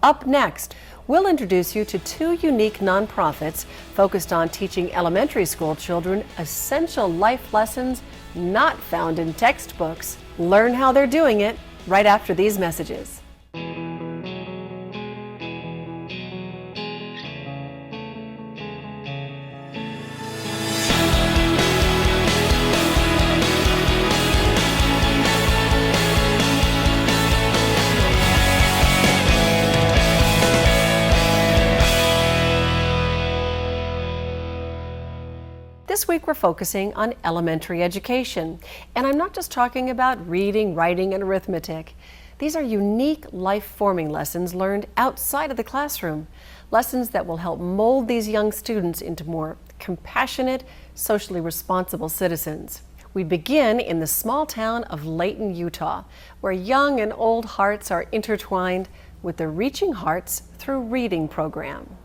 Up next, we'll introduce you to two unique nonprofits focused on teaching elementary school children essential life lessons not found in textbooks. Learn how they're doing it right after these messages. This week we're focusing on elementary education, and I'm not just talking about reading, writing, and arithmetic. These are unique life-forming lessons learned outside of the classroom, lessons that will help mold these young students into more compassionate, socially responsible citizens. We begin in the small town of Layton, Utah, where young and old hearts are intertwined with the Reaching Hearts Through Reading program.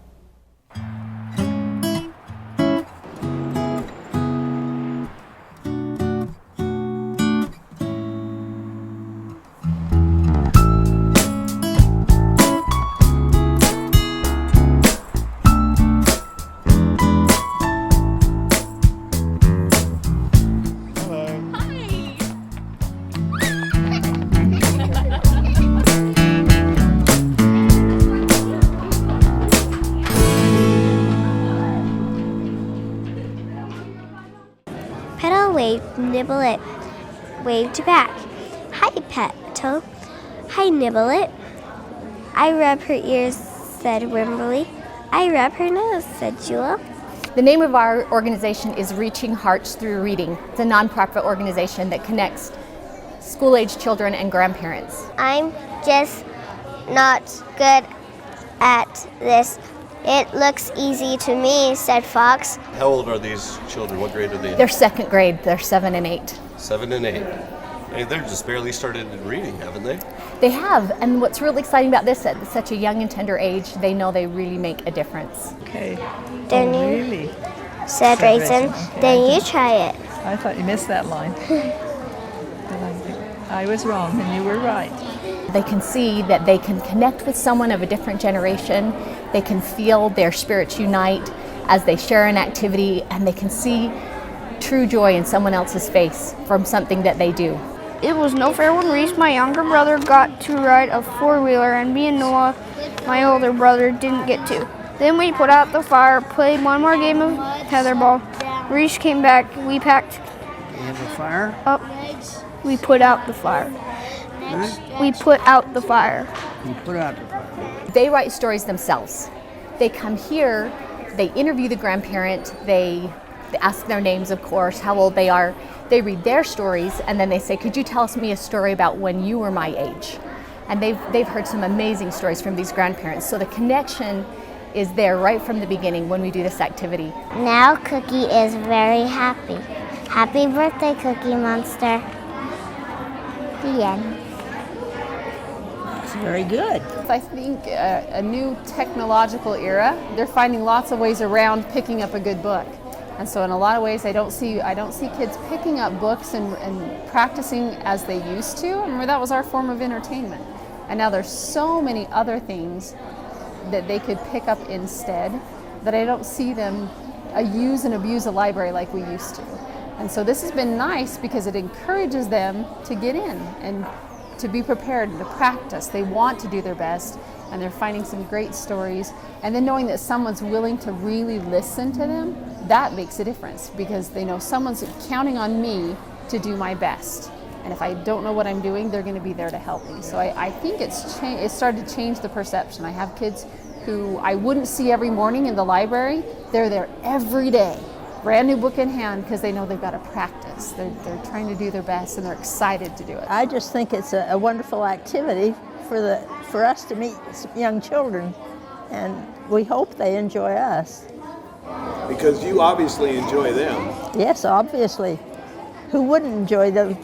Petal, wave, nibble it, waved back. Hi, Petal. Hi, nibble it. I rub her ears, said Wimberly. I rub her nose, said Jewel. The name of our organization is Reaching Hearts Through Reading. It's a nonprofit organization that connects school-age children and grandparents. I'm just not good at this. It looks easy to me, said Fox. How old are these children? What grade are they in? They're second grade. They're 7 and 8. 7 and 8. Hey, they're just barely started reading, haven't they? They have, and what's really exciting about this, at such a young and tender age, they know they really make a difference. Okay. Then Oh, you- really? Said Raisin. Okay, Then you try it. I thought you missed that line. But I was wrong and you were right. They can see that they can connect with someone of a different generation. They can feel their spirits unite as they share an activity, and they can see true joy in someone else's face from something that they do. It was no fair when Reese, my younger brother, got to ride a four-wheeler and me and Noah, my older brother, didn't get to. Then we put out the fire, played one more game of tetherball. Reese came back, we packed You have a fire? up, we put out the fire. We put out the fire. You put out the fire. They write stories themselves. They come here, they interview the grandparent, they ask their names, of course, how old they are. They read their stories, and then they say, could you tell me a story about when you were my age? And they've heard some amazing stories from these grandparents. So the connection is there right from the beginning when we do this activity. Now Cookie is very happy. Happy birthday, Cookie Monster. The end. It's very good. I think a new technological era, they're finding lots of ways around picking up a good book. And so in a lot of ways I don't see kids picking up books and practicing as they used to. Remember, that was our form of entertainment. And now there's so many other things that they could pick up instead that I don't see them use and abuse a library like we used to. And so this has been nice because it encourages them to get in and to be prepared and to practice. They want to do their best, and they're finding some great stories. And then knowing that someone's willing to really listen to them, that makes a difference because they know someone's counting on me to do my best. And if I don't know what I'm doing, they're going to be there to help me. So I think it's started to change the perception. I have kids who I wouldn't see every morning in the library. They're there every day, brand new book in hand, because they know they've got to practice. They're trying to do their best, and they're excited to do it. I just think it's a wonderful activity for us to meet young children, and we hope they enjoy us. Because you obviously enjoy them. Yes, obviously. Who wouldn't enjoy those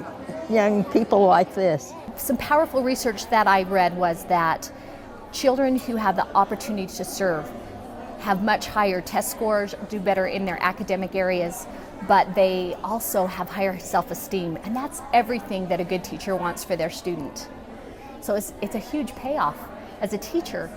young people like this? Some powerful research that I read was that children who have the opportunity to serve have much higher test scores, do better in their academic areas, but they also have higher self-esteem, and that's everything that a good teacher wants for their student. So it's a huge payoff as a teacher,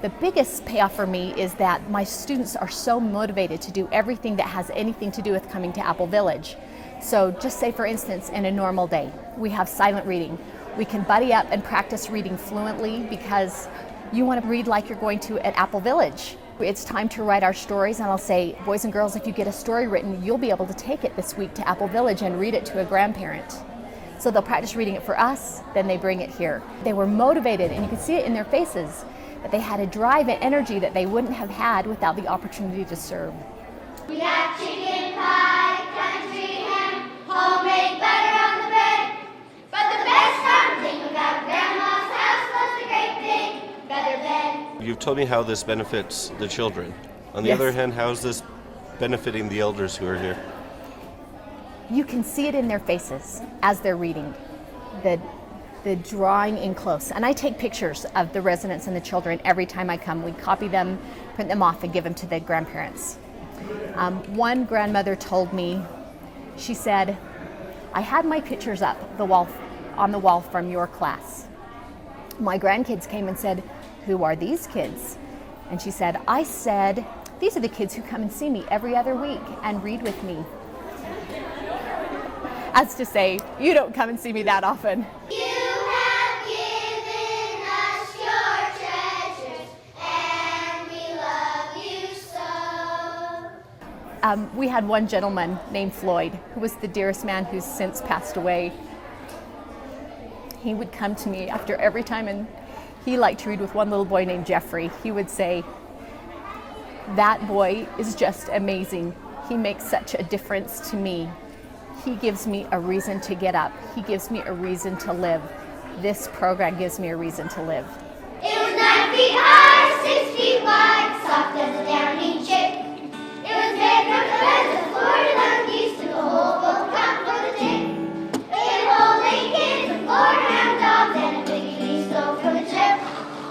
the biggest payoff for me is that my students are so motivated to do everything that has anything to do with coming to Apple Village. So just say, for instance, in a normal day, we have silent reading. We can buddy up and practice reading fluently because you want to read like you're going to at Apple Village. It's time to write our stories, and I'll say, boys and girls, if you get a story written, you'll be able to take it this week to Apple Village and read it to a grandparent. So they'll practice reading it for us, then they bring it here. They were motivated, and you could see it in their faces, that they had a drive and energy that they wouldn't have had without the opportunity to serve. We have chicken pie, country ham, homemade butter on the bread. But the best fun thing about Grandma's house was the great big feather bed. You've told me how this benefits the children. On the Yes. other hand, how is this benefiting the elders who are here? You can see it in their faces as they're reading, the drawing in close. And I take pictures of the residents and the children every time I come. We copy them, print them off, and give them to the grandparents. One grandmother told me, she said, I had my pictures up on the wall from your class. My grandkids came and said, who are these kids? And she said, I said, these are the kids who come and see me every other week and read with me. As to say, you don't come and see me that often. You have given us your treasures, and we love you so. We had one gentleman named Floyd, who was the dearest man who's since passed away. He would come to me after every time, and he liked to read with one little boy named Jeffrey. He would say, that boy is just amazing. He makes such a difference to me. He gives me a reason to get up. He gives me a reason to live. This program gives me a reason to live. It was 9 feet high, 6 feet wide, soft as a downy chick. It was made from the beds of Florida donkeys to the whole book count for the tick. It hold 8 kids, a 4-hound dog, and a big stove for the trip.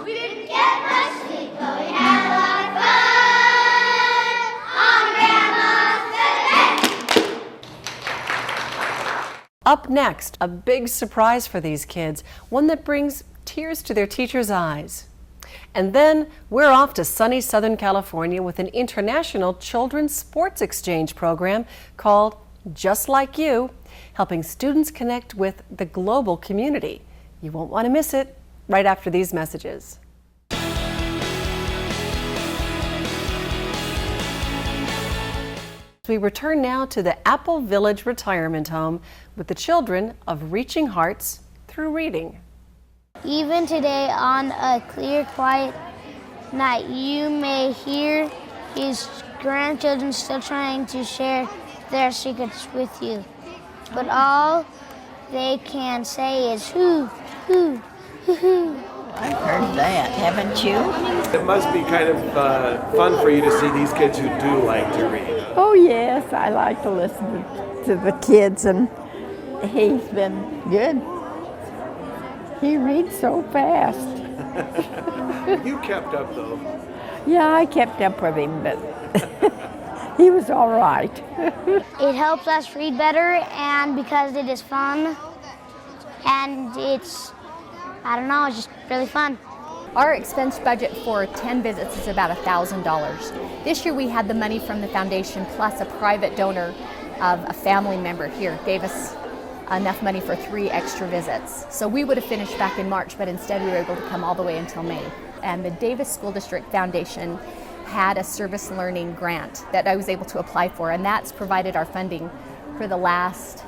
We didn't get much sleep, but we had a lot of fun on Grandma's feather bed. Up next, a big surprise for these kids, one that brings tears to their teachers' eyes. And then we're off to sunny Southern California with an international children's sports exchange program called Just Like You, helping students connect with the global community. You won't want to miss it right after these messages. We return now to the Apple Village Retirement Home with the children of Reaching Hearts through reading. Even today, on a clear, quiet night, you may hear his grandchildren still trying to share their secrets with you. But all they can say is hoo, hoo, hoo, hoo. I've heard that, haven't you? It must be kind of fun for you to see these kids who do like to read. Oh yes, I like to listen to the kids, and he's been good. He reads so fast. You kept up though. Yeah, I kept up with him, but he was all right. It helps us read better, and because it is fun, and it's just really fun. Our expense budget for 10 visits is about $1,000. This year we had the money from the foundation plus a private donor of a family member here gave us enough money for 3 extra visits. So we would have finished back in March, but instead we were able to come all the way until May. And the Davis School District Foundation had a service learning grant that I was able to apply for, and that's provided our funding for the last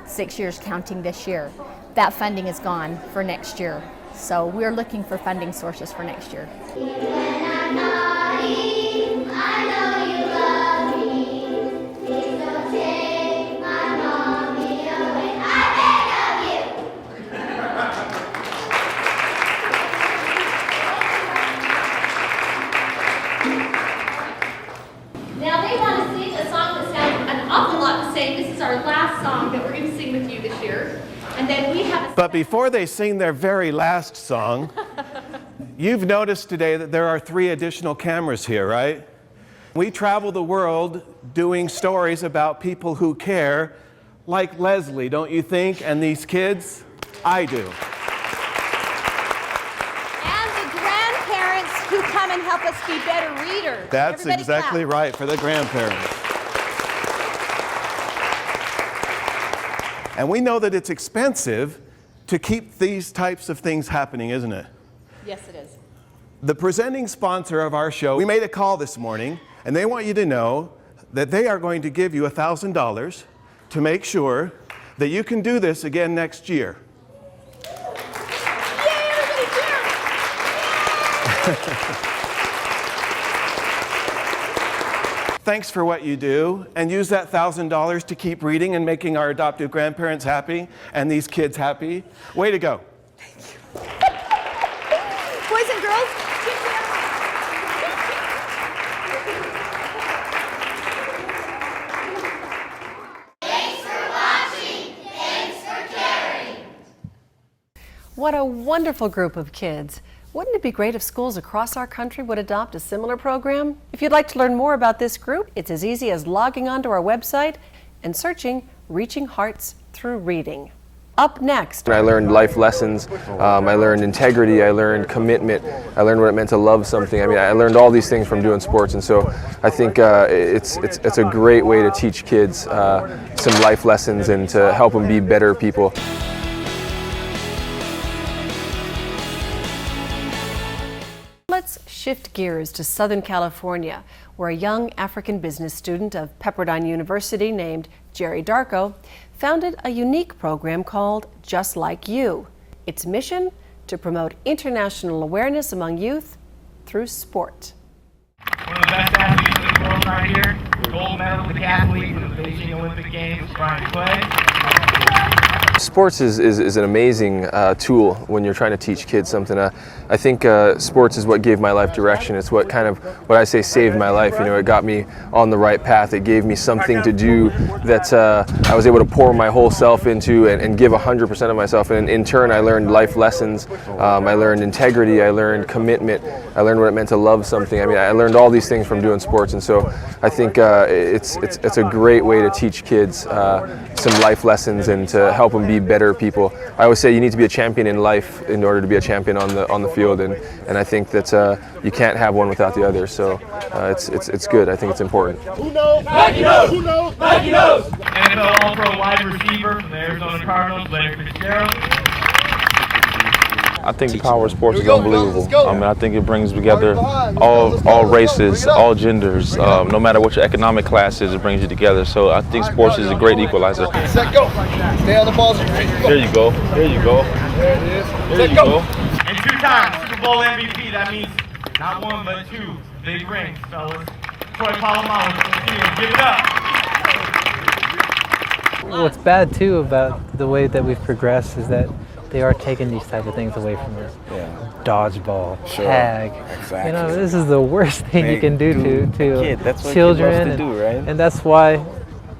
6 years, counting this year. That funding is gone for next year. So we're looking for funding sources for next year. When I'm naughty, I know you love me. Please don't take my mommy away. I beg of you. Now they want to sing a song that sounds an awful lot the same. This is our last song that we're going to sing with you this year. And then we have But before they sing their very last song, you've noticed today that there are 3 additional cameras here, right? We travel the world doing stories about people who care, like Leslie, don't you think? And these kids? I do. And the and help us be better readers. That's Everybody exactly clap. right for the grandparents. And we know that it's expensive to keep these types of things happening, isn't it? Yes, it is. The presenting sponsor of our show, we made a call this morning, and they want you to know that they are going to give you $1,000 to make sure that you can do this again next year. Thanks for what you do, and use that $1,000 to keep reading and making our adoptive grandparents happy and these kids happy. Way to go. Boys and girls, Thanks for watching. Thanks for caring. What a wonderful group of kids. Wouldn't it be great if schools across our country would adopt a similar program? If you'd like to learn more about this group, it's as easy as logging onto our website and searching Reaching Hearts Through Reading. Up next. I learned life lessons, I learned integrity, I learned commitment, I learned what it meant to love something. I mean, I learned all these things from doing sports, and so I think it's a great way to teach kids some life lessons and to help them be better people. Let's shift gears to Southern California, where a young African business student of Pepperdine University named Jerry Darko founded a unique program called Just Like You. Its mission? To promote international awareness among youth through sport. One of the best athletes in the world right here, gold medal decathlete in the Beijing Olympic Games, Brian Clay. Sports is an amazing tool when you're trying to teach kids something. I think sports is what gave my life direction. It's what what I say saved my life. You know, it got me on the right path. It gave me something to do that I was able to pour my whole self into and give 100% of myself. And in turn, I learned life lessons. I learned integrity. I learned commitment. I learned what it meant to love something. I mean, I learned all these things from doing sports. And so I think it's a great way to teach kids some life lessons and to help them be better people. I always say you need to be a champion in life in order to be a champion on the field, and I think that you can't have one without the other. So it's good. I think it's important. Who knows? Nike knows. Who knows? Nike knows. NFL All-Pro wide receiver from the Arizona Cardinals, Larry Fitzgerald. I think the power of sports is unbelievable. I mean, I think it brings together all races, all genders, no matter what your economic class is, it brings you together. So I think sports is a great equalizer. Set, go. Stay on the balls. There you go. There you go. There it is. There you go. And 2-time Super Bowl MVP. That means not one, but 2 big rings, fellas. Troy Polamalu from the Steelers. Give it up. What's bad too about the way that we've progressed is that they are taking these type of things away from us. Yeah. Dodgeball, tag. Exactly. You know, this is the worst thing you can do to kid. That's what children. Kid loves to do, right? And that's why,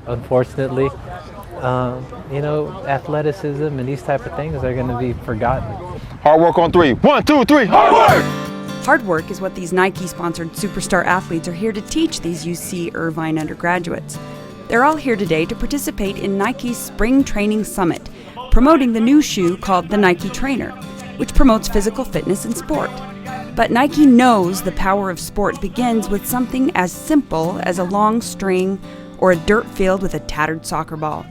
unfortunately, you know, athleticism and these type of things are going to be forgotten. Hard work on 3. 1, 2, 3. Hard work! Hard work is what these Nike-sponsored superstar athletes are here to teach these UC Irvine undergraduates. They're all here today to participate in Nike's Spring Training Summit, promoting the new shoe called the Nike Trainer, which promotes physical fitness and sport. But Nike knows the power of sport begins with something as simple as a long string or a dirt field with a tattered soccer ball.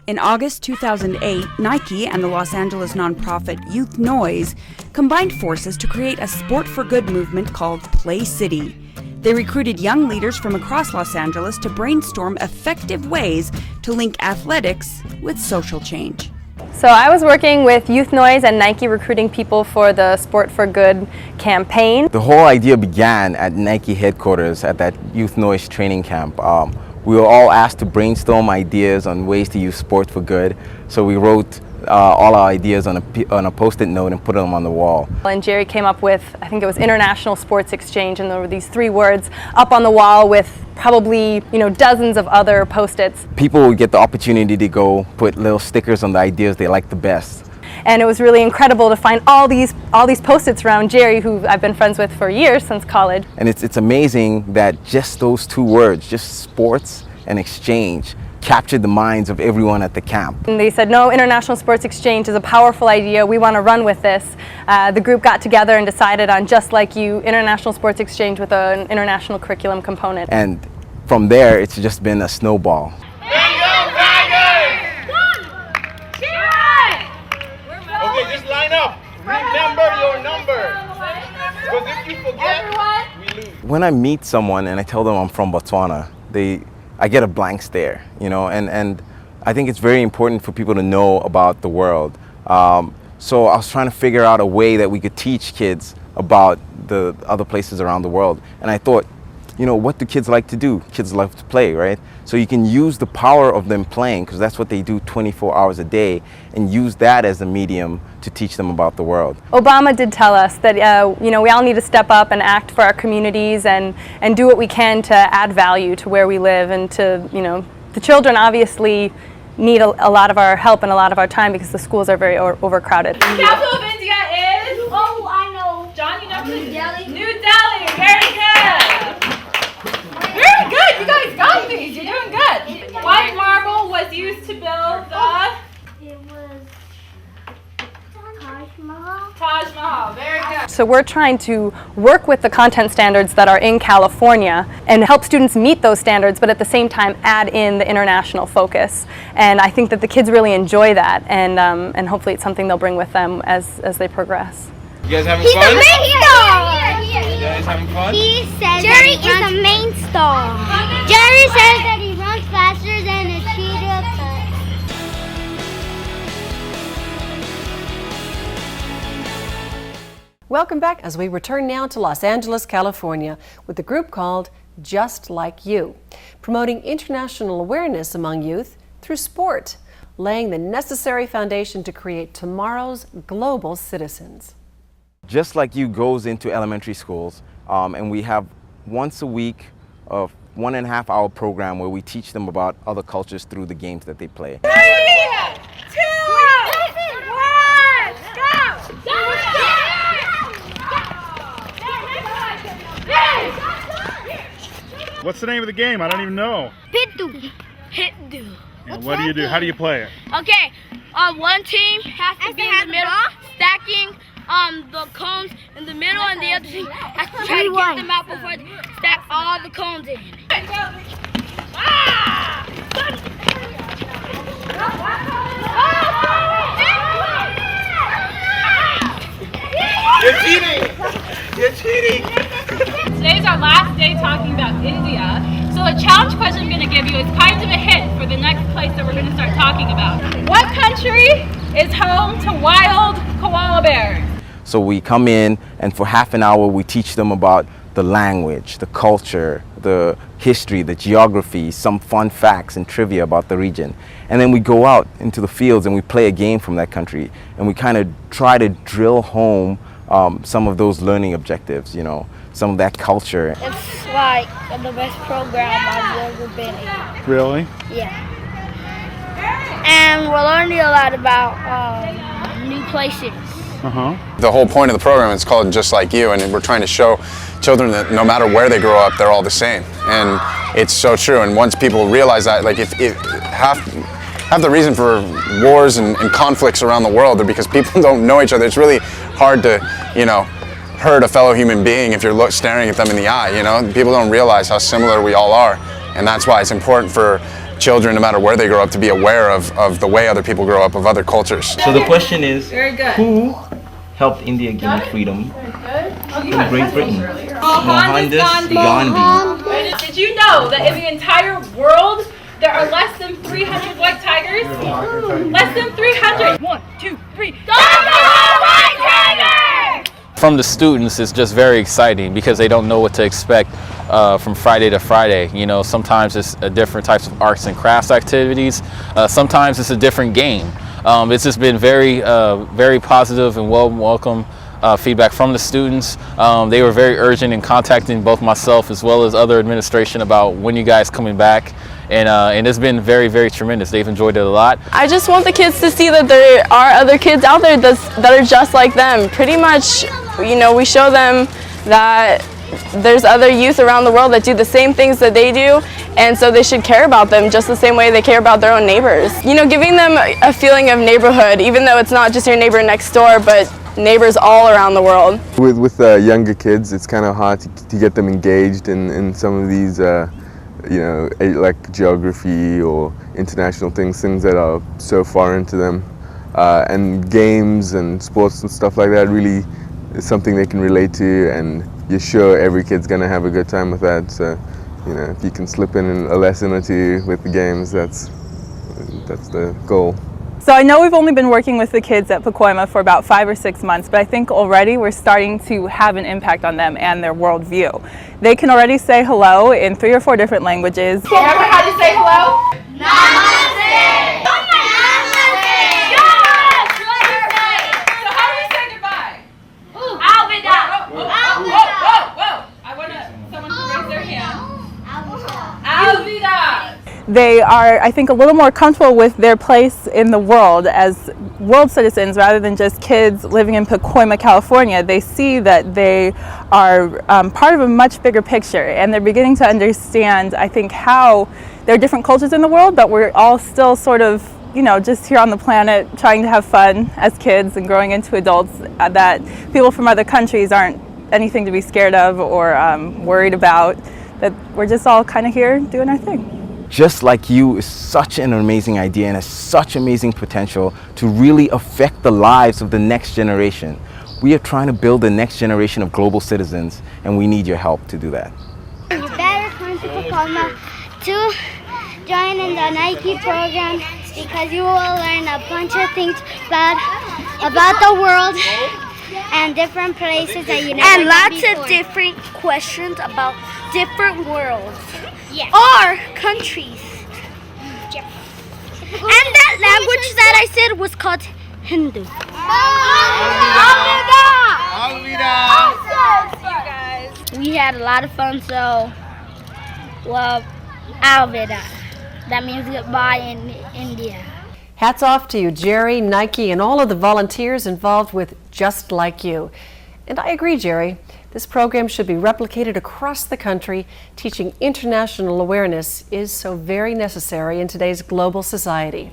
In August 2008, Nike and the Los Angeles nonprofit Youth Noise combined forces to create a sport for good movement called Play City. They recruited young leaders from across Los Angeles to brainstorm effective ways to link athletics with social change. So I was working with Youth Noise and Nike recruiting people for the Sport for Good campaign. The whole idea began at Nike headquarters at that Youth Noise training camp. We were all asked to brainstorm ideas on ways to use sport for good. So we wrote all our ideas on a Post-it note and put them on the wall. And Jerry came up with, I think it was International Sports Exchange, and there were these 3 words up on the wall with probably, dozens of other Post-its. People would get the opportunity to go put little stickers on the ideas they liked the best. And it was really incredible to find all these Post-its around Jerry, who I've been friends with for years since college. And it's amazing that just those two words, just sports and exchange, captured the minds of everyone at the camp. And they said, no, international sports exchange is a powerful idea. We want to run with this. The group got together and decided on Just Like You, international sports exchange with an international curriculum component. And from there, it's just been a snowball. Okay, just line up. Remember your number. Because if you forget, we lose. When I meet someone and I tell them I'm from Botswana, I get a blank stare, you know, and I think it's very important for people to know about the world. So I was trying to figure out a way that we could teach kids about the other places around the world. And I thought, you know, what do kids like to do? Kids love to play, right? So you can use the power of them playing, because that's what they do 24 hours a day, and use that as a medium to teach them about the world. Obama did tell us that you know, we all need to step up and act for our communities and do what we can to add value to where we live, and to, you know, the children obviously need a lot of our help and a lot of our time because the schools are very overcrowded. The capital of India is? Oh, I know. John, you know? New Delhi. New Delhi. Very good. Very good. You guys got these. You're doing good. What marble was used to build the? It was Taj Mahal. Taj Mahal. Very good. So we're trying to work with the content standards that are in California and help students meet those standards, but at the same time add in the international focus. And I think that the kids really enjoy that, and hopefully it's something they'll bring with them as they progress. You guys having He's fun? the main star. You guys having fun? He says Jerry is the main star. Jerry says that he runs faster than a cheetah. Welcome back as we return now to Los Angeles, California, with a group called Just Like You, promoting international awareness among youth through sport, laying the necessary foundation to create tomorrow's global citizens. Just Like You goes into elementary schools, and we have once a week a 1.5 hour program where we teach them about other cultures through the games that they play. 3, 2, 1, go! What's the name of the game? I don't even know. Pitdu. Pitdu. And what do you do? How do you play it? Okay, one team has to be in the middle, stacking the cones in the middle, and the other team has to try to get them out before they stack all the cones in. You're cheating! You're cheating! Today's our last day talking about India. So the challenge question I'm going to give you is kind of a hint for the next place that we're going to start talking about. What country is home to wild koala bears? So we come in, and for half an hour we teach them about the language, the culture, the history, the geography, some fun facts and trivia about the region. And then we go out into the fields and we play a game from that country, and we kind of try to drill home some of those learning objectives, you know, some of that culture. It's like the best program I've ever been in. Really? Yeah. And we're learning a lot about new places. The whole point of the program is called Just Like You, and we're trying to show children that no matter where they grow up, they're all the same. And it's so true. And once people realize that, like if half the reason for wars and conflicts around the world are because people don't know each other. It's really hard to, you know, hurt a fellow human being if you're staring at them in the eye, you know? People don't realize how similar we all are. And that's why it's important for children, no matter where they grow up, to be aware of the way other people grow up, of other cultures. So the question is, Very good. who helped India gain freedom from Great Britain? Mohandas Gandhi. Did you know that in the entire world there are less than 300 white tigers? Less than 300. 1, 2, 3. White tiger! From the students, it's just very exciting because they don't know what to expect from Friday to Friday. You know, sometimes it's different types of arts and crafts activities. Sometimes it's a different game. It's just been very, very positive and welcome feedback from the students. They were very urgent in contacting both myself as well as other administration about when you guys coming back. and it's been very, very tremendous. They've enjoyed it a lot. I just want the kids to see that there are other kids out there that are just like them. Pretty much, you know, we show them that there's other youth around the world that do the same things that they do, and so they should care about them just the same way they care about their own neighbors. You know, giving them a feeling of neighborhood, even though it's not just your neighbor next door, but neighbors all around the world. With younger kids, it's kind of hard to get them engaged in some of these, you know, like geography or international things that are so foreign to them. And games and sports and stuff like that really is something they can relate to, and you're sure every kid's gonna have a good time with that. So, you know, if you can slip in a lesson or two with the games, that's the goal. So I know we've only been working with the kids at Pacoima for about 5 or 6 months, but I think already we're starting to have an impact on them and their worldview. They can already say hello in 3 or 4 different languages. Remember how to say hello? Namaste. They are, I think, a little more comfortable with their place in the world as world citizens rather than just kids living in Pacoima, California. They see that they are part of a much bigger picture, and they're beginning to understand, I think, how there are different cultures in the world, but we're all still sort of, you know, just here on the planet trying to have fun as kids and growing into adults, that people from other countries aren't anything to be scared of or worried about, that we're just all kind of here doing our thing. Just Like You is such an amazing idea and has such amazing potential to really affect the lives of the next generation. We are trying to build the next generation of global citizens, and we need your help to do that. You better come to Pacoima to join in the Nike program, because you will learn a bunch of things about the world and different places that you never And lots been before. of different questions about different worlds. Yes. Or countries. And that language that I said was called Hindu. We had a lot of fun, so, well, Alvida. That means goodbye in India. Hats off to you, Jerry, Nike, and all of the volunteers involved with Just Like You. And I agree, Jerry. This program should be replicated across the country. Teaching international awareness is so very necessary in today's global society.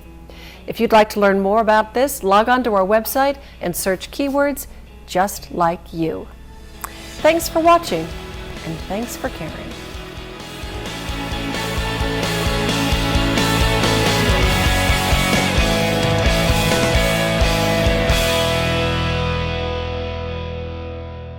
If you'd like to learn more about this, log on to our website and search keywords Just Like You. Thanks for watching, and thanks for caring.